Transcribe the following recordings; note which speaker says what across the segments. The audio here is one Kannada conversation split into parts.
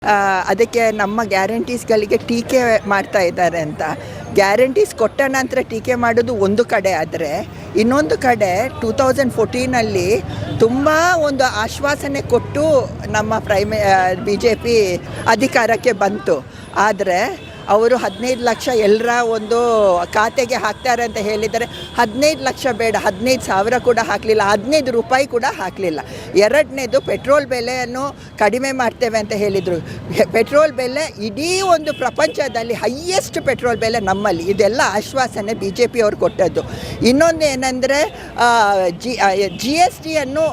Speaker 1: ಅದಕ್ಕೆ ನಮ್ಮ ಗ್ಯಾರಂಟೀಸ್ಗಳಿಗೆ ಟೀಕೆ ಮಾಡ್ತಾ ಇದ್ದಾರೆ ಅಂತ. ಗ್ಯಾರಂಟೀಸ್ ಕೊಟ್ಟ ನಂತರ ಟೀಕೆ ಮಾಡೋದು ಒಂದು ಕಡೆ ಆದರೆ, ಇನ್ನೊಂದು ಕಡೆ 2014 ತುಂಬ ಒಂದು ಆಶ್ವಾಸನೆ ಕೊಟ್ಟು ನಮ್ಮ BJP ಅಧಿಕಾರಕ್ಕೆ ಬಂತು. ಆದರೆ ಅವರು 15 ಲಕ್ಷ ಎಲ್ಲರ ಒಂದು ಖಾತೆಗೆ ಹಾಕ್ತಾರೆ ಅಂತ ಹೇಳಿದ್ದಾರೆ. 15 ಲಕ್ಷ ಬೇಡ, 15,000 ಕೂಡ ಹಾಕಲಿಲ್ಲ, 15 ರೂಪಾಯಿ ಕೂಡ ಹಾಕಲಿಲ್ಲ. ಎರಡನೇದು ಪೆಟ್ರೋಲ್ ಬೆಲೆಯನ್ನು ಕಡಿಮೆ ಮಾಡ್ತೇವೆ ಅಂತ ಹೇಳಿದರು. ಪೆಟ್ರೋಲ್ ಬೆಲೆ ಇಡೀ ಒಂದು ಪ್ರಪಂಚದಲ್ಲಿ ಹೈಯೆಸ್ಟ್ ಪೆಟ್ರೋಲ್ ಬೆಲೆ ನಮ್ಮಲ್ಲಿ. ಇದೆಲ್ಲ ಆಶ್ವಾಸನೆ BJP ಅವರು ಕೊಟ್ಟದ್ದು. ಇನ್ನೊಂದು ಏನಂದರೆ GSTಯನ್ನು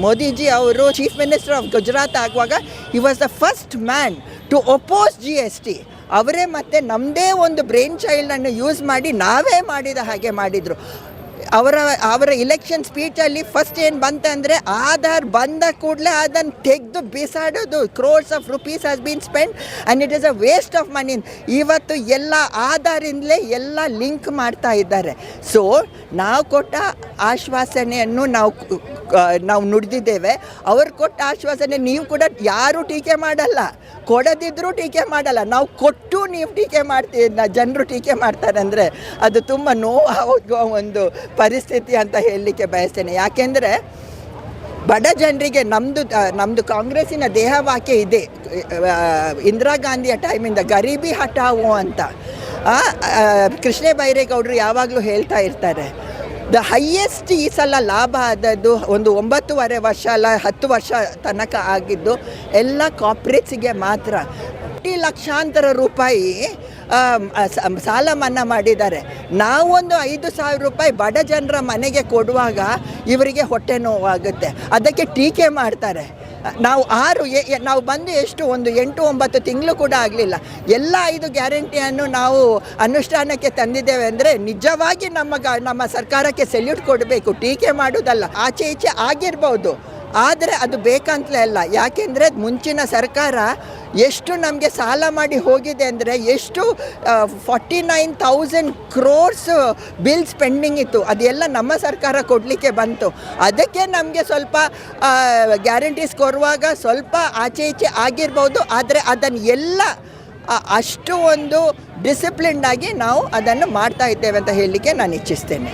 Speaker 1: ಮೋದಿಜಿ ಅವರು ಚೀಫ್ ಮಿನಿಸ್ಟರ್ ಆಫ್ ಗುಜರಾತ್ ಆಗುವಾಗ he was the first man to oppose GST. ಅವರೇ ಮತ್ತೆ ನಮ್ಮದೇ ಒಂದು ಬ್ರೈನ್ ಚೈಲ್ಡನ್ನು ಯೂಸ್ ಮಾಡಿ ನಾವೇ ಮಾಡಿದ ಹಾಗೆ ಮಾಡಿದರು. ಅವರ ಇಲೆಕ್ಷನ್ ಸ್ಪೀಚಲ್ಲಿ ಫಸ್ಟ್ ಏನು ಬಂತಂದರೆ, ಆಧಾರ್ ಬಂದ ಕೂಡಲೇ ಅದನ್ನು ತೆಗೆದು ಬಿಸಾಡೋದು. Crores of rupees has been spend and it is a waste of money. ಇವತ್ತು ಎಲ್ಲ ಆಧಾರಿಂದಲೇ ಎಲ್ಲ ಲಿಂಕ್ ಮಾಡ್ತಾ ಇದ್ದಾರೆ. ಸೊ ನಾವು ಕೊಟ್ಟ ಆಶ್ವಾಸನೆಯನ್ನು ನಾವು ನುಡಿದಿದ್ದೇವೆ. ಅವ್ರು ಕೊಟ್ಟ ಆಶ್ವಾಸನೆ ನೀವು ಕೂಡ ಯಾರೂ ಟೀಕೆ ಮಾಡಲ್ಲ, ಕೊಡದಿದ್ದರೂ ಟೀಕೆ ಮಾಡಲ್ಲ. ನಾವು ಕೊಟ್ಟು ನೀವು ಟೀಕೆ ಜನರು ಟೀಕೆ ಮಾಡ್ತಾರೆ ಅಂದರೆ ಅದು ತುಂಬ ನೋವಾಗುವ ಒಂದು ಪರಿಸ್ಥಿತಿ ಅಂತ ಹೇಳಲಿಕ್ಕೆ ಬಯಸ್ತೇನೆ. ಯಾಕೆಂದರೆ ಬಡ ಜನರಿಗೆ ನಮ್ಮದು ಕಾಂಗ್ರೆಸ್ಸಿನ ದೇಹವಾಕ್ಯ ಇದೆ. ಇಂದಿರಾ ಗಾಂಧಿಯ ಟೈಮಿಂದ ಗರೀಬಿ ಹಠಾವೋ ಅಂತ ಕೃಷ್ಣ ಬೈರೇಗೌಡರು ಯಾವಾಗಲೂ ಹೇಳ್ತಾ ಇರ್ತಾರೆ. ದ ಹೈಯೆಸ್ಟ್ ಈ ಸಲ ಲಾಭ ಆದದ್ದು ಒಂದು 9.5 ವರ್ಷ ಅಲ್ಲ 10 ವರ್ಷ ತನಕ ಆಗಿದ್ದು ಎಲ್ಲ ಕಾರ್ಪೊರೇಟ್ಸಿಗೆ ಮಾತ್ರ. ಲಕ್ಷಾಂತರ ರೂಪಾಯಿ ಸಾಲ ಮನ್ನಾ ಮಾಡಿದ್ದಾರೆ. ನಾವೊಂದು 5,000 ರೂಪಾಯಿ ಬಡ ಜನರ ಮನೆಗೆ ಕೊಡುವಾಗ ಇವರಿಗೆ ಹೊಟ್ಟೆ ನೋವಾಗುತ್ತೆ, ಅದಕ್ಕೆ ಟೀಕೆ ಮಾಡ್ತಾರೆ. ನಾವು ಬಂದು ಎಷ್ಟು ಒಂದು 8-9 ತಿಂಗಳು ಕೂಡ ಆಗಲಿಲ್ಲ, ಎಲ್ಲ 5 ಗ್ಯಾರಂಟಿಯನ್ನು ನಾವು ಅನುಷ್ಠಾನಕ್ಕೆ ತಂದಿದ್ದೇವೆ ಅಂದರೆ ನಿಜವಾಗಿ ನಮ್ಮ ಸರ್ಕಾರಕ್ಕೆ ಸೆಲ್ಯೂಟ್ ಕೊಡಬೇಕು, ಟೀಕೆ ಮಾಡೋದಲ್ಲ. ಆಚೆ ಈಚೆ ಆಗಿರ್ಬೋದು, ಆದರೆ ಅದು ಬೇಕಂತಲೇ ಅಲ್ಲ. ಯಾಕೆಂದರೆ ಮುಂಚಿನ ಸರ್ಕಾರ ಎಷ್ಟು ನಮಗೆ ಸಾಲ ಮಾಡಿ ಹೋಗಿದೆ ಅಂದರೆ, ಎಷ್ಟು 49,000 crores ಬಿಲ್ಸ್ ಪೆಂಡಿಂಗ್ ಇತ್ತು, ಅದೆಲ್ಲ ನಮ್ಮ ಸರ್ಕಾರ ಕೊಡಲಿಕ್ಕೆ ಬಂತು. ಅದಕ್ಕೆ ನಮಗೆ ಸ್ವಲ್ಪ ಗ್ಯಾರಂಟೀಸ್ ಕೊಡುವಾಗ ಸ್ವಲ್ಪ ಆಚೆ ಈಚೆ ಆಗಿರ್ಬೋದು, ಆದರೆ ಅದನ್ನು ಎಲ್ಲ ಅಷ್ಟು ಒಂದು ಡಿಸಿಪ್ಲಿನ್ಡಾಗಿ ನಾವು ಅದನ್ನು ಮಾಡ್ತಾ ಇದ್ದೇವೆ ಅಂತ ಹೇಳಲಿಕ್ಕೆ ನಾನು ಇಚ್ಛಿಸ್ತೇನೆ.